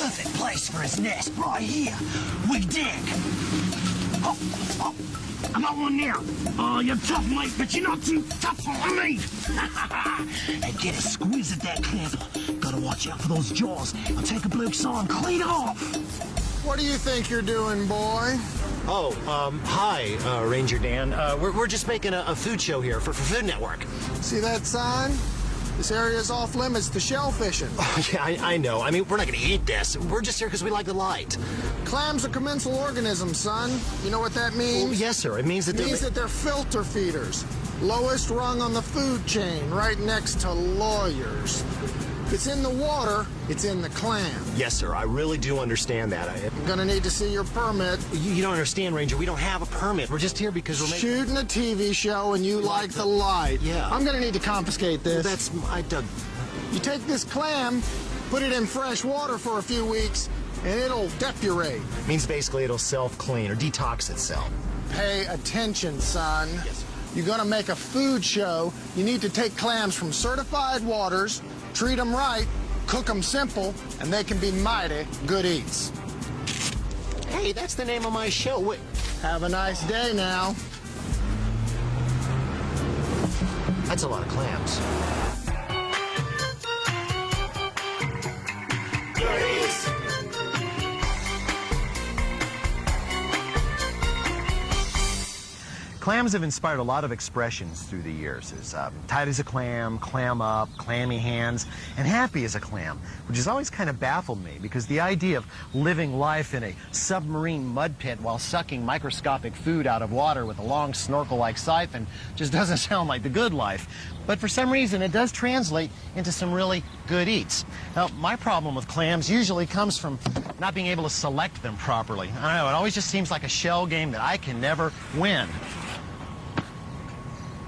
perfect place for his nest, right here. We dig. Oh, oh, I got one now. Oh, you're tough, mate, but you're not too tough for me. And get a squeeze at that clamp. Gotta watch out for those jaws. I'll take a bloke's arm clean off. What do you think you're doing, boy? Oh, hi, Ranger Dan. We're just making a food show here for Food Network. See that sign? This area's off limits to shellfishing. Oh, yeah, I know. I mean, we're not gonna eat this. We're just here because we like the light. Clams are commensal organisms, son. You know what that means? Well, yes, sir. It means that they're filter feeders. Lowest rung on the food chain, right next to lawyers. If it's in the water, it's in the clam. Yes, sir. I really do understand that. I'm gonna need to see your permit. You don't understand, Ranger. We don't have a permit. We're just here because we're shooting a TV show and you like the light. Yeah. I'm gonna need to confiscate this. Well, You take this clam, put it in fresh water for a few weeks, and it'll depurate. Means basically it'll self-clean or detox itself. Pay attention, son. Yes, sir. You're gonna make a food show. You need to take clams from certified waters, treat them right, cook them simple, and they can be mighty good eats. Hey, that's the name of my show. Wait. Have a nice day now. That's a lot of clams. Clams have inspired a lot of expressions through the years. As tight as a clam, clam up, clammy hands, and happy as a clam, which has always kind of baffled me because the idea of living life in a submarine mud pit while sucking microscopic food out of water with a long snorkel-like siphon just doesn't sound like the good life. But for some reason, it does translate into some really good eats. Now, my problem with clams usually comes from not being able to select them properly. I don't know, it always just seems like a shell game that I can never win.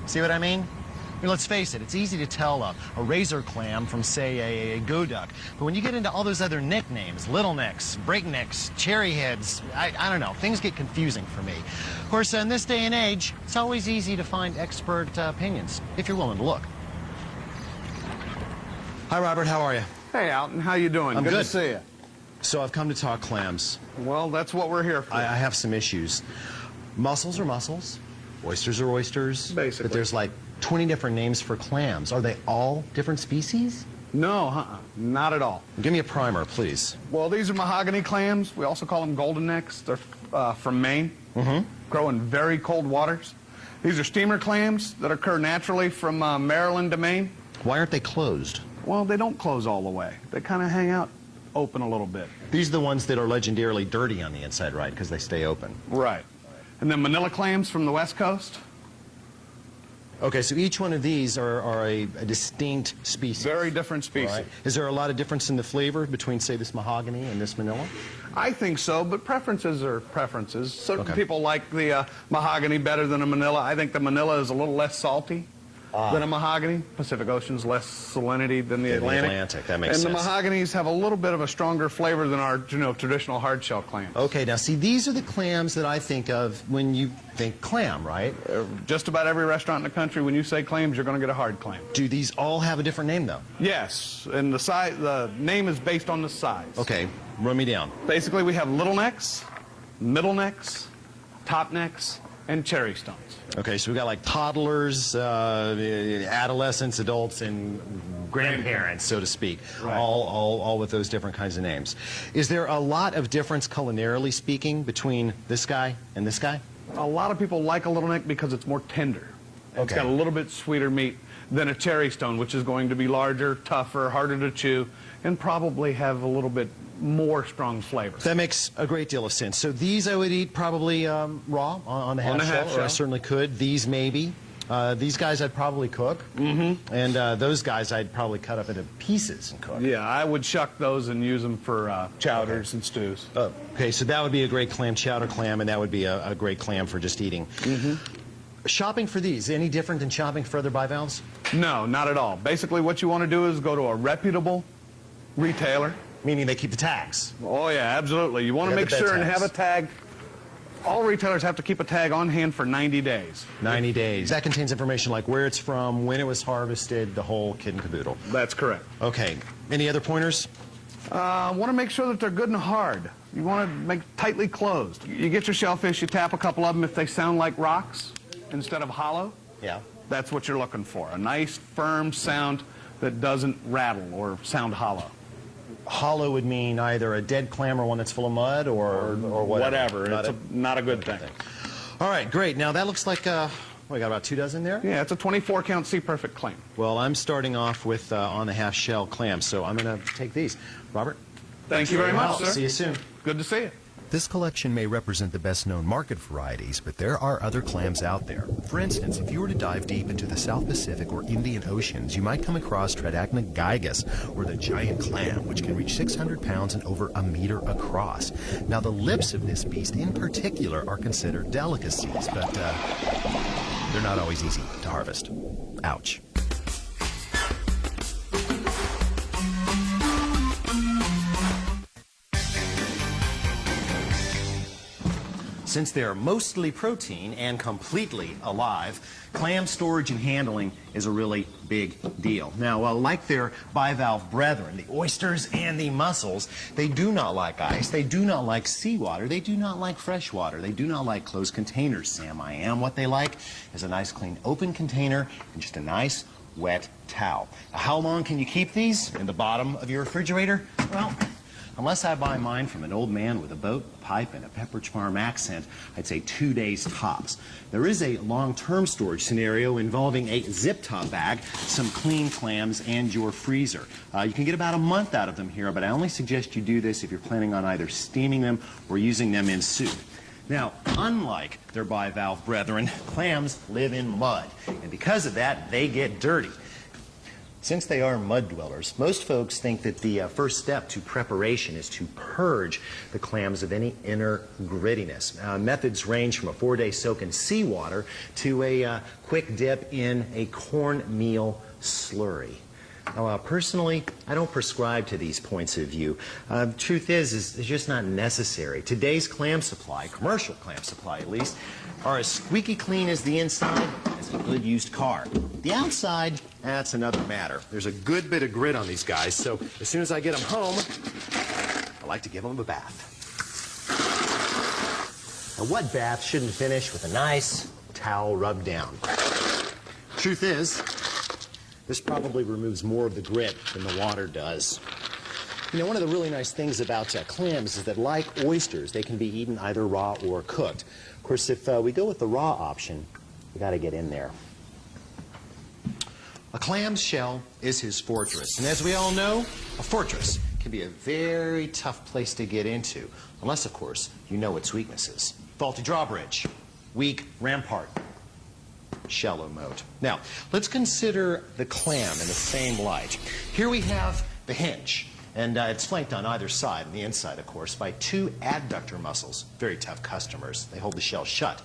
See what I mean? I mean, let's face it, it's easy to tell a razor clam from, say, a goduck. But when you get into all those other nicknames, little necks, breaknecks, cherry heads, I don't know, things get confusing for me. Of course, in this day and age, it's always easy to find expert opinions, if you're willing to look. Hi, Robert, how are you? Hey, Alton, how you doing? I'm good good to see you. So I've come to talk clams. Well, that's what we're here for. I have some issues. Mussels are mussels. Oysters are oysters. Basically. But there's like 20 different names for clams. Are they all different species? No, not at all. Give me a primer, please. Well, these are mahogany clams. We also call them golden necks. They're from Maine. Grow in very cold waters. These are steamer clams that occur naturally from Maryland to Maine. Why aren't they closed? Well, they don't close all the way. They kind of hang out open a little bit. These are the ones that are legendarily dirty on the inside, right? Because they stay open. Right. And then manila clams from the West Coast. Okay, so each one of these are a distinct species. Very different species. Right. Is there a lot of difference in the flavor between, say, this mahogany and this manila? I think so, but preferences are preferences. Certain Okay. people like the mahogany better than a manila. I think the manila is a little less salty than a mahogany. Pacific Ocean's less salinity than the Atlantic. That makes sense. And the mahoganies have a little bit of a stronger flavor than our traditional hard shell clams. Okay, now see, these are the clams that I think of when you think clam, right? Just about every restaurant in the country, when you say clams, you're going to get a hard clam. Do these all have a different name, though? Yes, and the name is based on the size. Okay, run me down. Basically, we have little necks, middle necks, top necks, and cherry stones. Okay, so we got like toddlers, adolescents, adults, and grandparents, so to speak, Right. all with those different kinds of names. Is there a lot of difference culinarily speaking between this guy and this guy? A lot of people like a little neck because it's more tender. It's Okay. got a little bit sweeter meat than a cherry stone, which is going to be larger, tougher, harder to chew, and probably have a little bit more strong flavor. That makes a great deal of sense. So these I would eat probably raw on the half shell, or I certainly could. These maybe. These guys I'd probably cook. And those guys I'd probably cut up into pieces and cook. Yeah, I would shuck those and use them for chowders and stews. Okay, so that would be a great clam chowder clam, and that would be a great clam for just eating. Shopping for these, any different than shopping for other bivalves? No, not at all. Basically, what you want to do is go to a reputable retailer. Meaning they keep the tags. Oh, yeah, absolutely. You want to They make have the bed sure and tags. have a tag. All retailers have to keep a tag on hand for 90 days. 90 days. That contains information like where it's from, when it was harvested, the whole kit and caboodle. That's correct. Okay. Any other pointers? Want to make sure that they're good and hard. You want to make tightly closed. You get your shellfish, you tap a couple of them. If they sound like rocks instead of hollow, Yeah. that's what you're looking for. A nice, firm sound that doesn't rattle or sound hollow. Hollow would mean either a dead clam or one that's full of mud or whatever. It's not a good thing. All right, great. Now that looks like, we got about 2 dozen there? Yeah, it's a 24-count Sea Perfect clam. Well, I'm starting off with on the half shell clams, so I'm going to take these. Robert? Thank you very much, sir. See you soon. Good to see you. This collection may represent the best-known market varieties, but there are other clams out there. For instance, if you were to dive deep into the South Pacific or Indian Oceans, you might come across Tridacna gigas, or the giant clam, which can reach 600 pounds and over a meter across. Now, the lips of this beast in particular are considered delicacies, but they're not always easy to harvest. Ouch. Since they're mostly protein and completely alive, clam storage and handling is a really big deal. Now, like their bivalve brethren, the oysters and the mussels, they do not like ice, they do not like seawater, they do not like fresh water, they do not like closed containers, Sam. I am. What they like is a nice, clean, open container and just a nice, wet towel. Now, how long can you keep these in the bottom of your refrigerator? Well, unless I buy mine from an old man with a boat, a pipe, and a Pepperidge Farm accent, I'd say 2 days tops. There is a long-term storage scenario involving a zip-top bag, some clean clams, and your freezer. You can get about a month out of them here, but I only suggest you do this if you're planning on either steaming them or using them in soup. Now, unlike their bivalve brethren, clams live in mud, and because of that, they get dirty. Since they are mud dwellers, most folks think that the first step to preparation is to purge the clams of any inner grittiness. Methods range from a 4-day soak in seawater to a quick dip in a cornmeal slurry. Now, personally, I don't prescribe to these points of view. The truth is it's just not necessary. Today's clam supply, commercial clam supply at least, are as squeaky clean as the inside as a good used car. The outside, that's another matter. There's a good bit of grit on these guys, so as soon as I get them home, I like to give them a bath. A wet bath shouldn't finish with a nice towel rubbed down. Truth is, this probably removes more of the grit than the water does. You know, one of the really nice things about clams is that, like oysters, they can be eaten either raw or cooked. Of course, if we go with the raw option, we got to get in there. A clam's shell is his fortress, and as we all know, a fortress can be a very tough place to get into, unless, of course, you know its weaknesses. Faulty drawbridge, weak rampart, shallow moat. Now, let's consider the clam in the same light. Here we have the hinge, and it's flanked on either side, and the inside, of course, by 2 adductor muscles. Very tough customers. They hold the shell shut.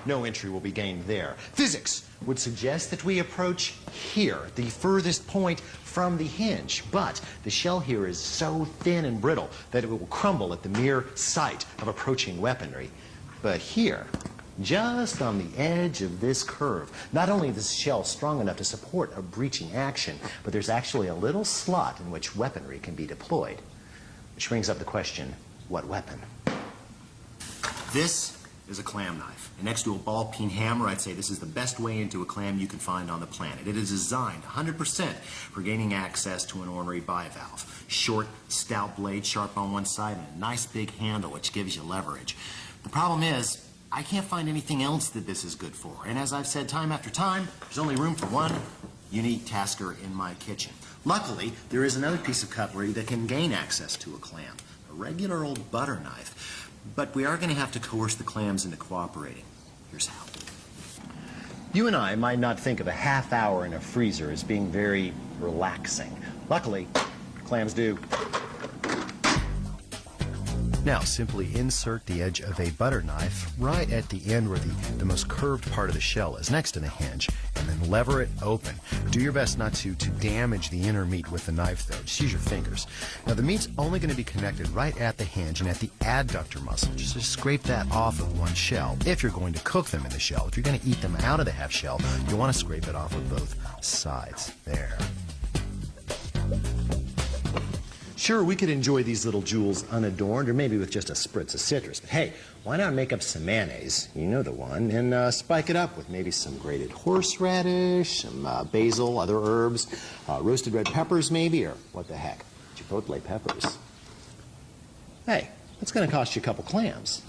No entry will be gained there. Physics would suggest that we approach here, the furthest point from the hinge. But the shell here is so thin and brittle that it will crumble at the mere sight of approaching weaponry. But here, just on the edge of this curve, not only is the shell strong enough to support a breaching action, but there's actually a little slot in which weaponry can be deployed. Which brings up the question, what weapon? This is a clam knife. And next to a ball-peen hammer, I'd say this is the best way into a clam you can find on the planet. It is designed 100% for gaining access to an ornery bivalve. Short, stout blade, sharp on one side, and a nice big handle which gives you leverage. The problem is, I can't find anything else that this is good for. And as I've said time after time, there's only room for one unique tasker in my kitchen. Luckily, there is another piece of cutlery that can gain access to a clam, a regular old butter knife. But we are going to have to coerce the clams into cooperating. Here's how. You and I might not think of a half hour in a freezer as being very relaxing. Luckily, clams do. Now, simply insert the edge of a butter knife right at the end where the most curved part of the shell is, next to the hinge, and then lever it open. Do your best not to damage the inner meat with the knife, though. Just use your fingers. Now, the meat's only going to be connected right at the hinge and at the adductor muscle. Just scrape that off of one shell if you're going to cook them in the shell. If you're going to eat them out of the half shell, you want to scrape it off of both sides. There. Sure, we could enjoy these little jewels unadorned, or maybe with just a spritz of citrus. But hey, why not make up some mayonnaise, you know the one, and spike it up with maybe some grated horseradish, some basil, other herbs, roasted red peppers maybe, or what the heck, chipotle peppers. Hey, that's going to cost you a couple clams.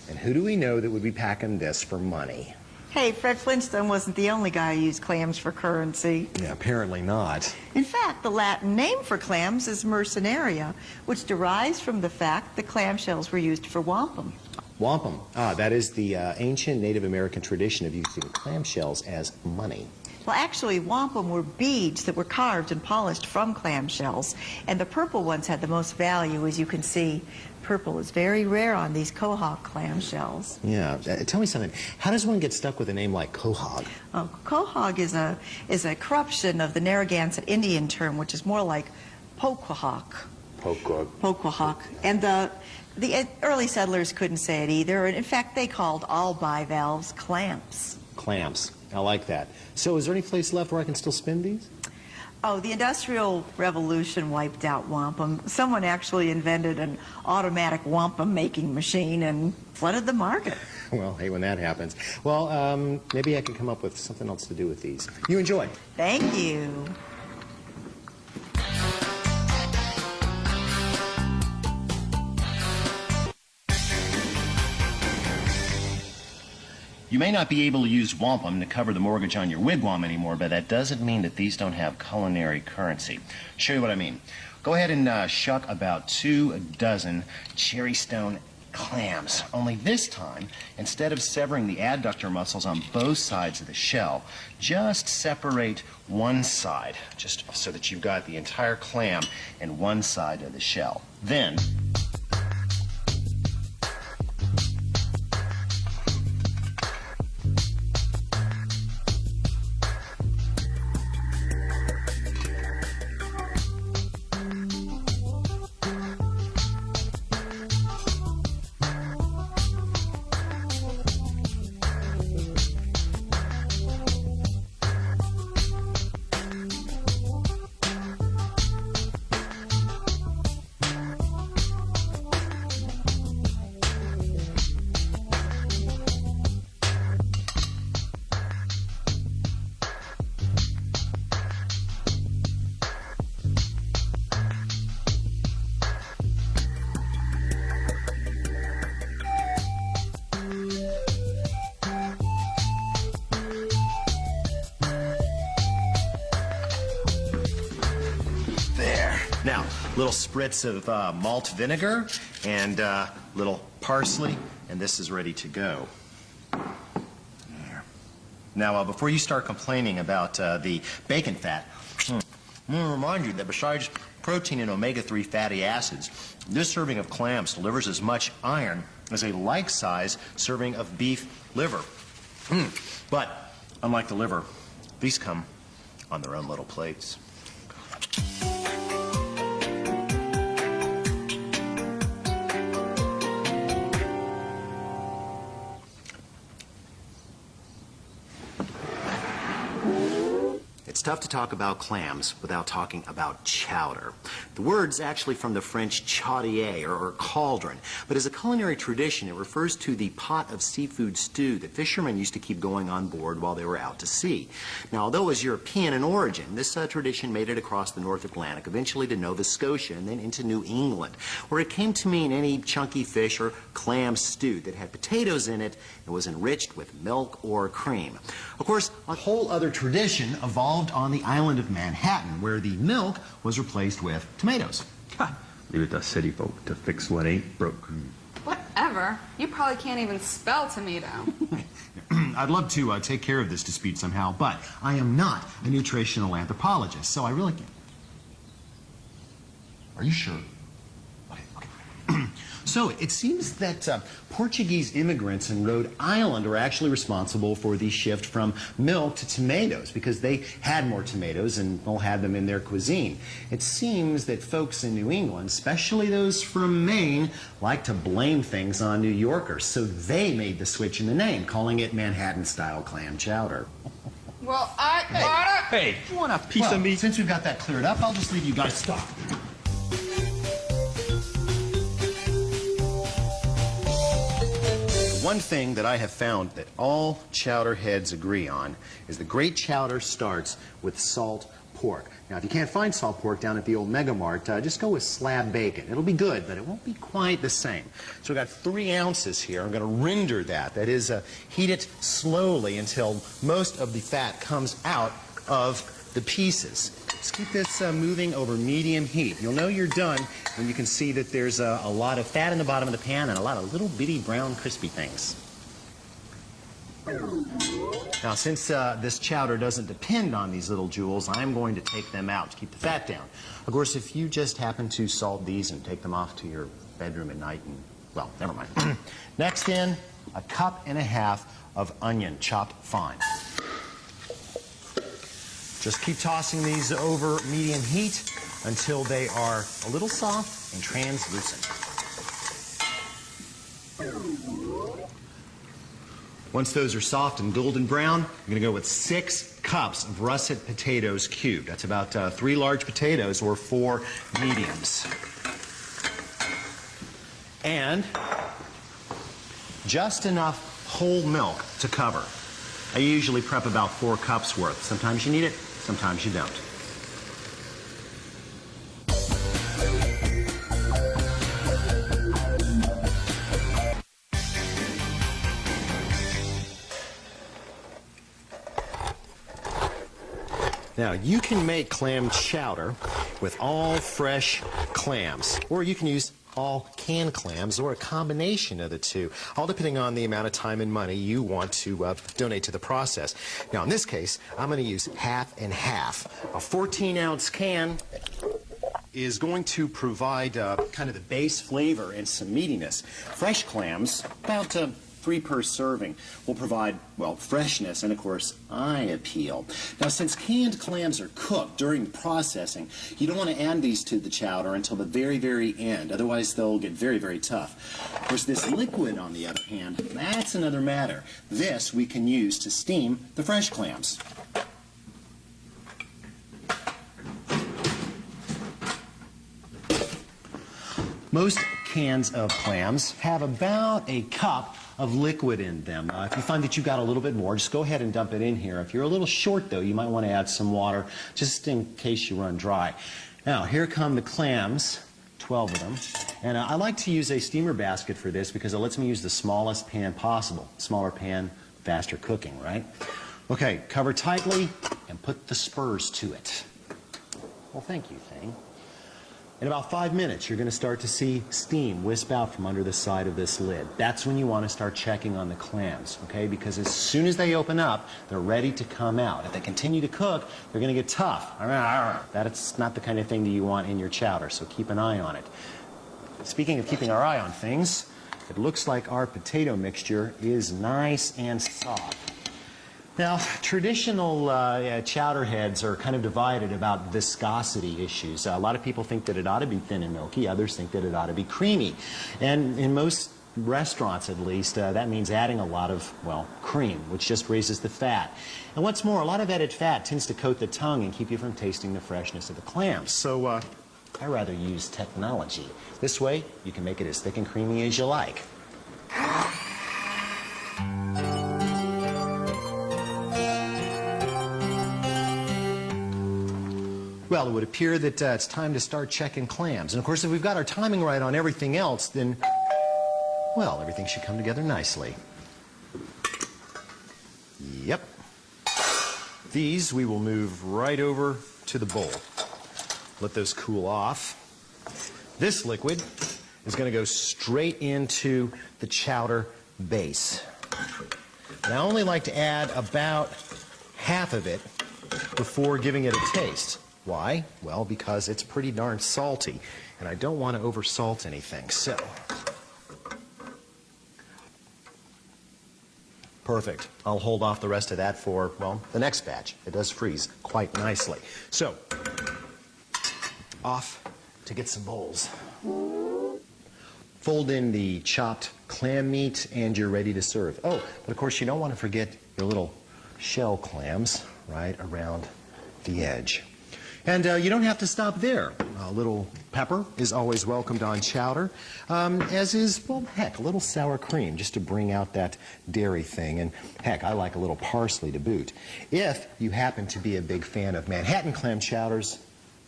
And who do we know that would be packing this for money? Hey, Fred Flintstone wasn't the only guy who used clams for currency. Yeah, apparently not. In fact, the Latin name for clams is mercenaria, which derives from the fact that clamshells were used for wampum. Wampum. Ah, that is the ancient Native American tradition of using clamshells as money. Well, actually, wampum were beads that were carved and polished from clamshells, and the purple ones had the most value, as you can see. Purple is very rare on these quahog clamshells. Yeah, tell me something. How does one get stuck with a name like quahog? Oh, quahog is a corruption of the Narragansett Indian term, which is more like poquahawk. Poquahawk. And the early settlers couldn't say it either. And in fact, they called all bivalves clamps. Clamps. I like that. So is there any place left where I can still spin these? Oh, the Industrial Revolution wiped out wampum. Someone actually invented an automatic wampum making machine and flooded the market. Well, hey, when that happens. Well, maybe I can come up with something else to do with these. You enjoy. Thank you. You may not be able to use wampum to cover the mortgage on your wigwam anymore, but that doesn't mean that these don't have culinary currency. Show you what I mean. Go ahead and shuck about 2 dozen cherry stone clams. Only this time, instead of severing the adductor muscles on both sides of the shell, just separate one side, just so that you've got the entire clam in one side of the shell. Then now, little spritz of malt vinegar and little parsley, and this is ready to go. There. Now, before you start complaining about the bacon fat, I'm going to remind you that besides protein and omega-3 fatty acids, this serving of clams delivers as much iron as a like-size serving of beef liver. But, unlike the liver, these come on their own little plates. It's tough to talk about clams without talking about chowder. The word's actually from the French chaudier, or cauldron, but as a culinary tradition, it refers to the pot of seafood stew that fishermen used to keep going on board while they were out to sea. Now, although it was European in origin, this tradition made it across the North Atlantic, eventually to Nova Scotia, and then into New England, where it came to mean any chunky fish or clam stew that had potatoes in it and was enriched with milk or cream. Of course, a whole other tradition evolved on the island of Manhattan, where the milk was replaced with tomatoes. Leave it to city folk to fix what ain't broke. Whatever. You probably can't even spell tomato. I'd love to take care of this dispute somehow, but I am not a nutritional anthropologist, so I really can't. Are you sure? Okay. So it seems that Portuguese immigrants in Rhode Island are actually responsible for the shift from milk to tomatoes because they had more tomatoes and all had them in their cuisine. It seems that folks in New England, especially those from Maine, like to blame things on New Yorkers, so they made the switch in the name, calling it Manhattan-style clam chowder. Well, I got it. Hey, you want a piece of meat? Since we've got that cleared up, I'll just leave you guys. Stop. one thing that I have found that all chowder heads agree on is the great chowder starts with salt pork. Now, if you can't find salt pork down at the old Mega Mart, just go with slab bacon. It'll be good, but it won't be quite the same. So we've got 3 ounces here. I'm going to render that. That is, heat it slowly until most of the fat comes out of the pieces. Just keep this moving over medium heat. You'll know you're done when you can see that there's a lot of fat in the bottom of the pan and a lot of little bitty brown crispy things. Now, since this chowder doesn't depend on these little jewels, I'm going to take them out to keep the fat down. Of course, if you just happen to salt these and take them off to your bedroom at night, and, well, never mind. Next in, 1.5 cups of onion, chopped fine. Just keep tossing these over medium heat until they are a little soft and translucent. Once those are soft and golden brown, I'm going to go with 6 cups of russet potatoes cubed. That's about 3 large potatoes or 4 mediums. And just enough whole milk to cover. I usually prep about 4 cups worth. Sometimes you need it, sometimes you don't. Now, you can make clam chowder with all fresh clams, or you can use all canned clams, or a combination of the two, all depending on the amount of time and money you want to donate to the process. Now, in this case, I'm going to use half and half. A 14-ounce can is going to provide kind of the base flavor and some meatiness. Fresh clams, about 3 per serving, will provide, well, freshness and, of course, eye appeal. Now, since canned clams are cooked during processing, you don't want to add these to the chowder until the very, very end. Otherwise, they'll get very, very tough. Of course, this liquid, on the other hand, that's another matter. This we can use to steam the fresh clams. Most cans of clams have about a cup of liquid in them. If you find that you've got a little bit more, just go ahead and dump it in here. If you're a little short, though, you might want to add some water just in case you run dry. Now, here come the clams, 12 of them. And I like to use a steamer basket for this because it lets me use the smallest pan possible. Smaller pan, faster cooking, right? Okay, cover tightly and put the spurs to it. Well, thank you, Thing. In about 5 minutes, you're going to start to see steam wisp out from under the side of this lid. That's when you want to start checking on the clams, okay? Because as soon as they open up, they're ready to come out. If they continue to cook, they're going to get tough. That's not the kind of thing that you want in your chowder, so keep an eye on it. Speaking of keeping our eye on things, it looks like our potato mixture is nice and soft. Now, traditional chowder heads are kind of divided about viscosity issues. A lot of people think that it ought to be thin and milky. Others think that it ought to be creamy. And in most restaurants, at least, that means adding a lot of, well, cream, which just raises the fat. And what's more, a lot of added fat tends to coat the tongue and keep you from tasting the freshness of the clams. So I rather use technology. This way, you can make it as thick and creamy as you like. Well, it would appear that it's time to start checking clams. And of course, if we've got our timing right on everything else, then, well, everything should come together nicely. Yep. These we will move right over to the bowl. Let those cool off. This liquid is going to go straight into the chowder base. And I only like to add about half of it before giving it a taste. Why? Well, because it's pretty darn salty, and I don't want to oversalt anything. So, perfect. I'll hold off the rest of that for, well, the next batch. It does freeze quite nicely. So, off to get some bowls. Fold in the chopped clam meat, and you're ready to serve. Oh, but of course, you don't want to forget your little shell clams right around the edge. And you don't have to stop there. A little Pepper is always welcomed on chowder, as is, well, heck, a little sour cream just to bring out that dairy thing. And heck, I like a little parsley to boot. If you happen to be a big fan of Manhattan clam chowders,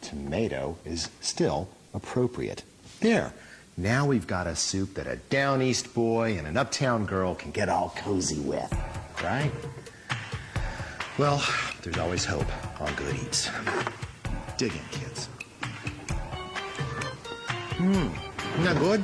tomato is still appropriate. There. Now we've got a soup that a down east boy and an uptown girl can get all cozy with, right? Well, there's always hope on Good Eats. Dig in, kids. Isn't that good?